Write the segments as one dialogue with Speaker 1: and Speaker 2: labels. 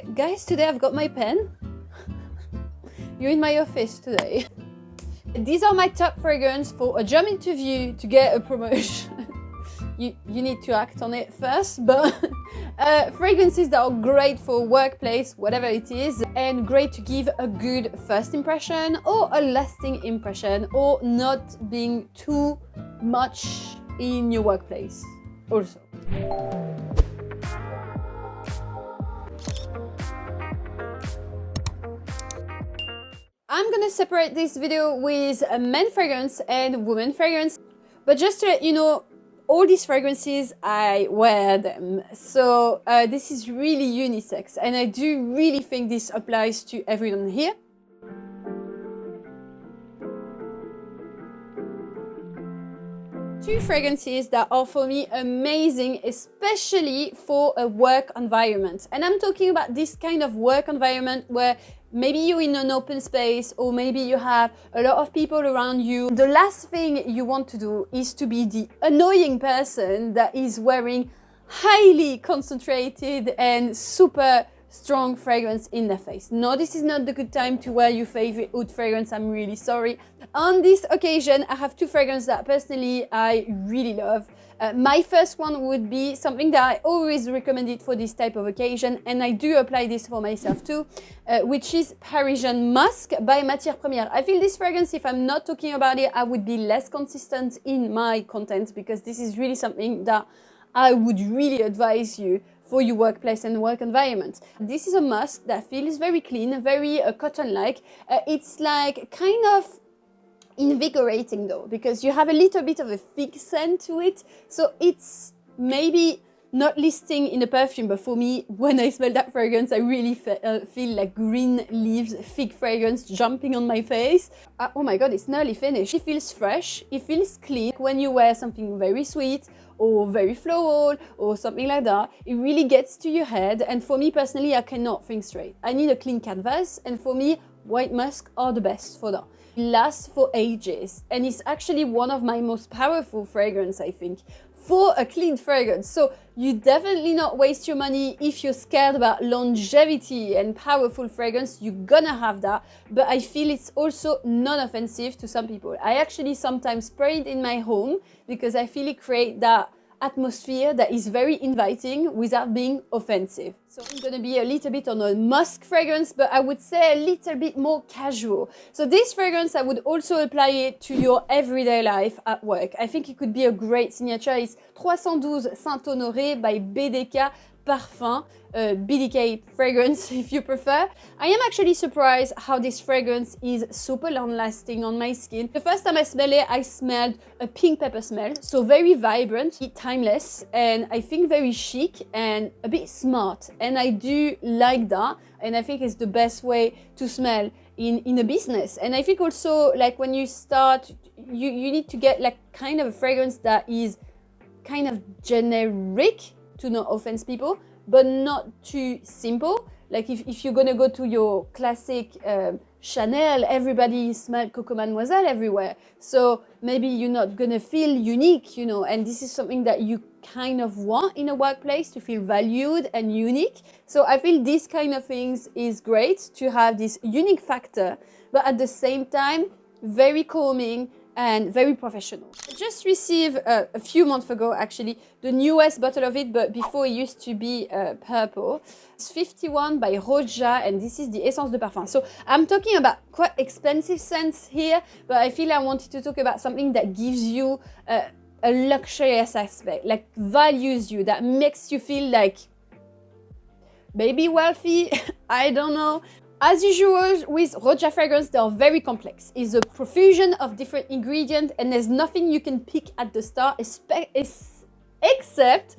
Speaker 1: Guys, today I've got my pen. You're in my office today. These are my top fragrances for a job interview to get a promotion. You need to act on it first, but fragrances that are great for workplace, whatever it is, and great to give a good first impression or a lasting impression, or not being too much in your workplace also. I'm gonna separate this video with a men fragrance and women fragrance, but just to let you know, all these fragrances, I wear them. So this is really unisex, and I do really think this applies to everyone here. Two fragrances that are for me amazing, especially for a work environment. And I'm talking about this kind of work environment where maybe you're in an open space, or maybe you have a lot of people around you. The last thing you want to do is to be the annoying person that is wearing highly concentrated and super strong fragrance in their face. No, this is not the good time to wear your favorite oud fragrance. I'm really sorry. On this occasion, I have two fragrances that personally I really love. My first one would be something that I always recommended for this type of occasion, and I do apply this for myself too, which is Parisian Musk by Matière Première. I feel this fragrance, if I'm not talking about it, I would be less consistent in my content, because this is really something that I would really advise you for your workplace and work environment. This is a musk that feels very clean, very cotton-like. It's like kind of invigorating though, because you have a little bit of a fig scent to it. So it's maybe not listing in a perfume, but for me, when I smell that fragrance, I really feel like green leaves, fig fragrance jumping on my face. Oh my god, it's nearly finished. It feels fresh, it feels clean. When you wear something very sweet or very floral or something like that, it really gets to your head. And for me personally, I cannot think straight. I need a clean canvas, and for me, white musk are the best for that. It lasts for ages, and it's actually one of my most powerful fragrances, I think, for a clean fragrance. So you definitely not waste your money if you're scared about longevity and powerful fragrance. You're gonna have that, but I feel it's also non-offensive to some people. I actually sometimes spray it in my home because I feel it creates that atmosphere that is very inviting without being offensive. So I'm gonna be a little bit on a musk fragrance, but I would say a little bit more casual. So this fragrance, I would also apply it to your everyday life at work. I think it could be a great signature. It's 312 SAINT-HONORE by BDK Parfum, BDK fragrance if you prefer. I am actually surprised how this fragrance is super long lasting on my skin. The first time I smelled it, I smelled a pink pepper smell, so very vibrant, timeless, and I think very chic and a bit smart, and I do like that, and I think it's the best way to smell in a business. And I think also, like, when you start, you need to get like kind of a fragrance that is kind of generic, to not offend people, but not too simple. Like if you're gonna go to your classic Chanel, everybody smells Coco Mademoiselle everywhere. So maybe you're not gonna feel unique, you know, and this is something that you kind of want in a workplace, to feel valued and unique. So I feel this kind of things is great to have this unique factor, but at the same time, very calming and very professional. I just received a few months ago actually the newest bottle of it, but before it used to be purple. It's 51 by ROJA, and this is the Essence de Parfum. So I'm talking about quite expensive scents here, but I feel I wanted to talk about something that gives you a luxurious aspect, like values you, that makes you feel like maybe wealthy, I don't know. As usual with ROJA fragrance, they are very complex. It's a profusion of different ingredients, and there's nothing you can pick at the start except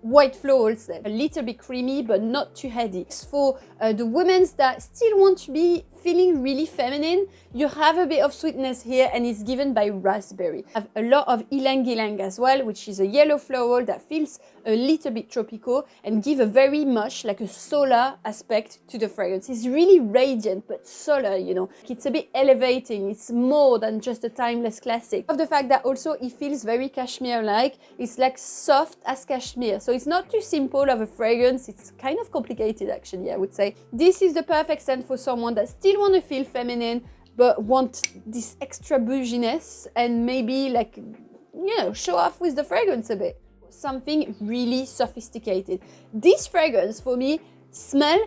Speaker 1: white florals, a little bit creamy but not too heady. It's for the women that still want to be feeling really feminine. You have a bit of sweetness here, and it's given by raspberry. I have a lot of ylang ylang as well, which is a yellow floral that feels a little bit tropical and give a very much like a solar aspect to the fragrance. It's really radiant but solar, you know. It's a bit elevating. It's more than just a timeless classic. Of the fact that also it feels very cashmere-like. It's like soft as cashmere. So So it's not too simple of a fragrance, it's kind of complicated actually, I would say. This is the perfect scent for someone that still want to feel feminine, but want this extra bouginess and maybe like, you know, show off with the fragrance a bit. Something really sophisticated. This fragrance for me smell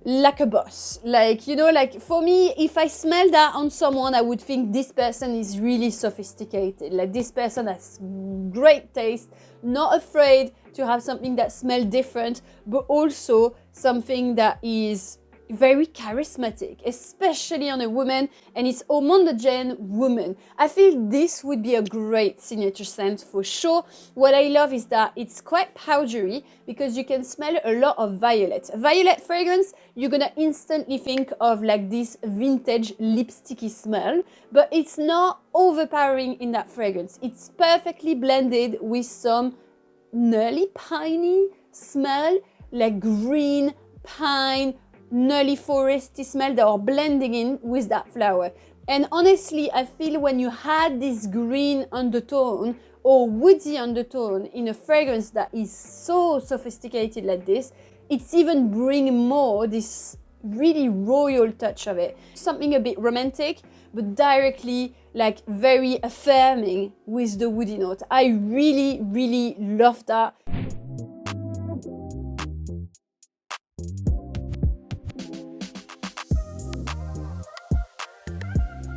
Speaker 1: like a boss. Like, you know, like for me, if I smell that on someone, I would think this person is really sophisticated. Like this person has great taste, not afraid to have something that smells different, but also something that is very charismatic, especially on a woman, and it's ORMONDE woman. I feel this would be a great signature scent for sure. What I love is that it's quite powdery because you can smell a lot of violet. Violet fragrance, you're gonna instantly think of like this vintage lipsticky smell, but it's not overpowering in that fragrance. It's perfectly blended with some nearly piney smell, like green, pine, nearly foresty smell that are blending in with that flower. And honestly, I feel when you had this green undertone or woody undertone in a fragrance that is so sophisticated like this, it's even bringing more this really royal touch of it. Something a bit romantic, but directly like very affirming with the woody note. I really, really love that.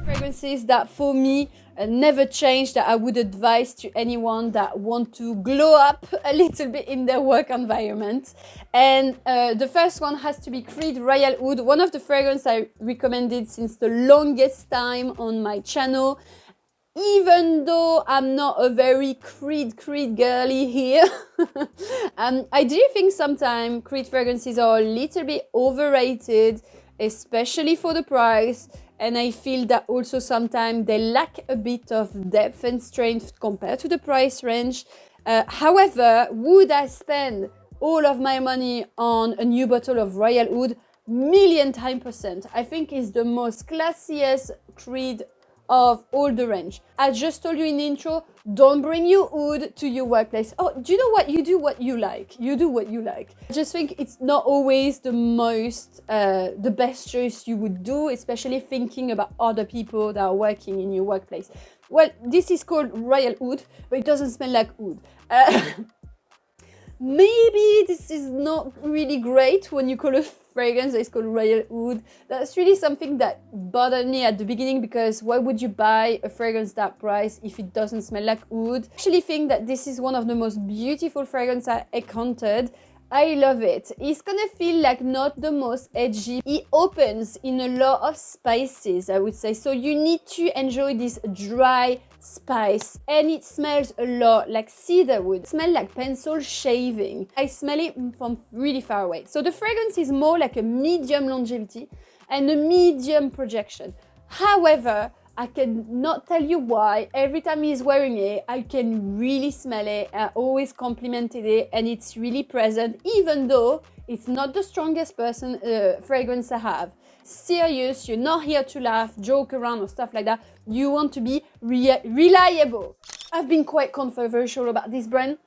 Speaker 1: Fragrances that for me never change, that I would advise to anyone that want to glow up a little bit in their work environment. And the first one has to be Creed Royal Oud, one of the fragrances I recommended since the longest time on my channel. Even though I'm not a very Creed girly here, I do think sometimes Creed fragrances are a little bit overrated, especially for the price. And I feel that also sometimes they lack a bit of depth and strength compared to the price range. However, would I spend all of my money on a new bottle of Royal Oud? Million times %. I think it's the most classiest Creed of all the range. I just told you in the intro, don't bring your oud to your workplace. Oh, do you know what? You do what you like. You do what you like. I just think it's not always the most, the best choice you would do, especially thinking about other people that are working in your workplace. Well, this is called Royal Oud, but it doesn't smell like oud. Maybe this is not really great when you call a fragrance that is called Royal Oud. That's really something that bothered me at the beginning, because why would you buy a fragrance that price if it doesn't smell like oud? I actually think that this is one of the most beautiful fragrances I encountered. I love it. It's gonna feel like not the most edgy. It opens in a lot of spices, I would say. So you need to enjoy this dry spice, and it smells a lot like cedarwood. It smells like pencil shaving. I smell it from really far away. So the fragrance is more like a medium longevity and a medium projection. However, I cannot tell you why. Every time he's wearing it, I can really smell it. I always complimented it, and it's really present, even though it's not the strongest fragrance I have. Serious, you're not here to laugh, joke around or stuff like that. You want to be reliable. I've been quite controversial about this brand,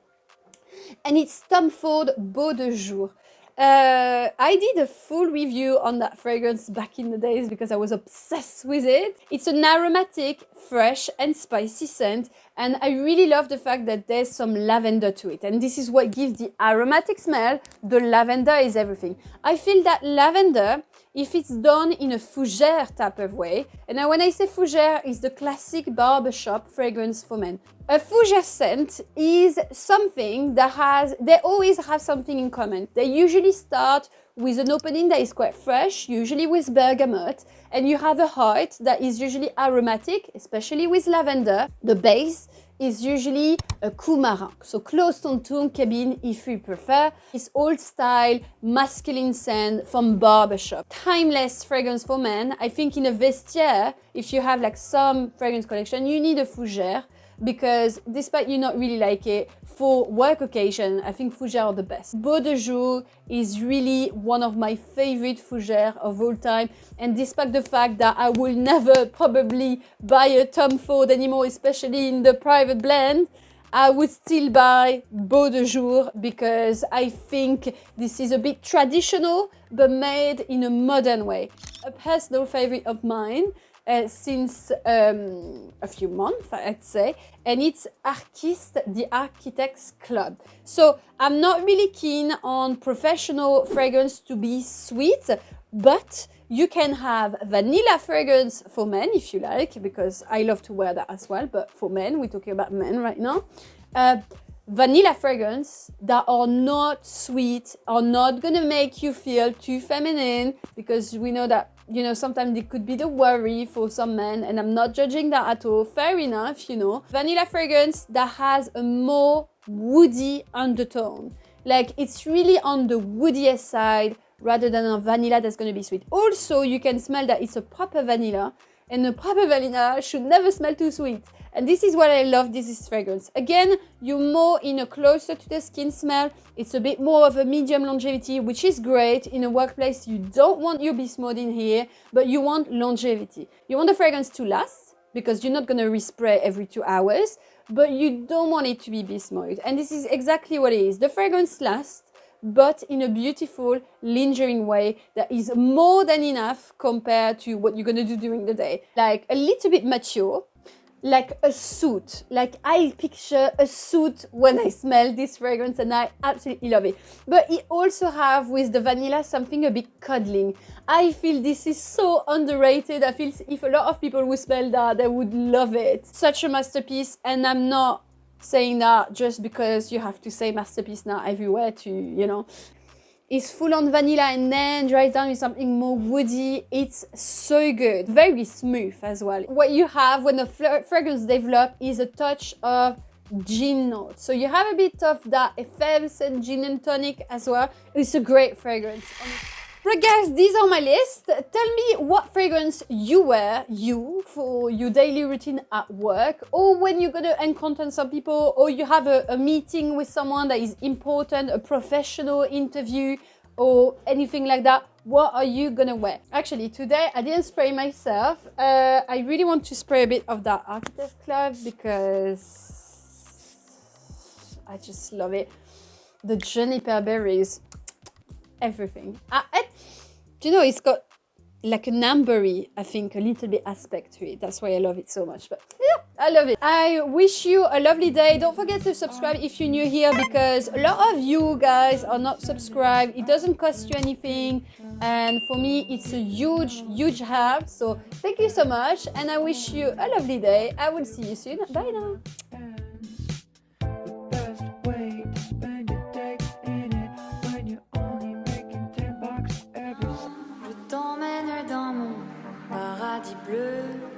Speaker 1: and it's Tom Ford Beau de Jour. I did a full review on that fragrance back in the days because I was obsessed with it. It's an aromatic, fresh and spicy scent, and I really love the fact that there's some lavender to it, and this is what gives the aromatic smell. The lavender is everything. I feel that lavender, if it's done in a fougère type of way, and when I say fougère, it's the classic barbershop fragrance for men. A fougère scent is something that they always have something in common. They usually start with an opening that is quite fresh, usually with bergamot, and you have a heart that is usually aromatic, especially with lavender. The base is usually a coumarin, so close ton tourne cabine if you prefer. It's old style, masculine scent from barbershop. Timeless fragrance for men. I think in a vestiaire, if you have like some fragrance collection, you need a fougère, because despite you not really like it, for work occasion, I think fougères are the best. Beau de Jour is really one of my favorite fougères of all time, and despite the fact that I will never probably buy a Tom Ford anymore, especially in the private blend, I would still buy BEAU de Jour because I think this is a bit traditional but made in a modern way. A personal favorite of mine since a few months, I'd say, and it's ARQUISTE, the Architects Club. So I'm not really keen on professional fragrance to be sweet, but you can have vanilla fragrance for men if you like, because I love to wear that as well, but for men, we're talking about men right now. Vanilla fragrance that are not sweet, are not gonna make you feel too feminine, because we know that, you know, sometimes it could be the worry for some men, and I'm not judging that at all. Fair enough, you know. Vanilla fragrance that has a more woody undertone. Like, it's really on the woodiest side rather than a vanilla that's going to be sweet. Also, you can smell that it's a proper vanilla, and a proper vanilla should never smell too sweet. And this is what I love this fragrance. Again, you're more in a closer to the skin smell. It's a bit more of a medium longevity, which is great. In a workplace, you don't want your beast mode in here, but you want longevity. You want the fragrance to last, because you're not going to respray every 2 hours, but you don't want it to be beast mode. And this is exactly what it is. The fragrance lasts, but in a beautiful, lingering way that is more than enough compared to what you're going to do during the day. Like a little bit mature, like a suit. Like, I picture a suit when I smell this fragrance, and I absolutely love it. But it also have with the vanilla something a bit cuddling. I feel this is so underrated. I feel if a lot of people would smell that, they would love it. Such a masterpiece, and I'm not saying that just because you have to say masterpiece now everywhere to, you know. It's full on vanilla and then dries down with something more woody. It's so good. Very smooth as well. What you have when the fragrance develops is a touch of gin notes. So you have a bit of that effervescent gin and tonic as well. It's a great fragrance. Right guys, these are my list. Tell me what fragrance you wear, for your daily routine at work, or when you're gonna encounter some people, or you have a meeting with someone that is important, a professional interview, or anything like that. What are you gonna wear? Actually, today I didn't spray myself. I really want to spray a bit of that Architects Club because I just love it. The juniper berries. Everything. Do you know, it's got like an ambery, I think, a little bit aspect to it. That's why I love it so much. But yeah, I love it. I wish you a lovely day. Don't forget to subscribe if you're new here, because a lot of you guys are not subscribed. It doesn't cost you anything, and for me it's a huge help. So thank you so much, and I wish you a lovely day. I will see you soon. Bye now.
Speaker 2: Dans mon paradis bleu.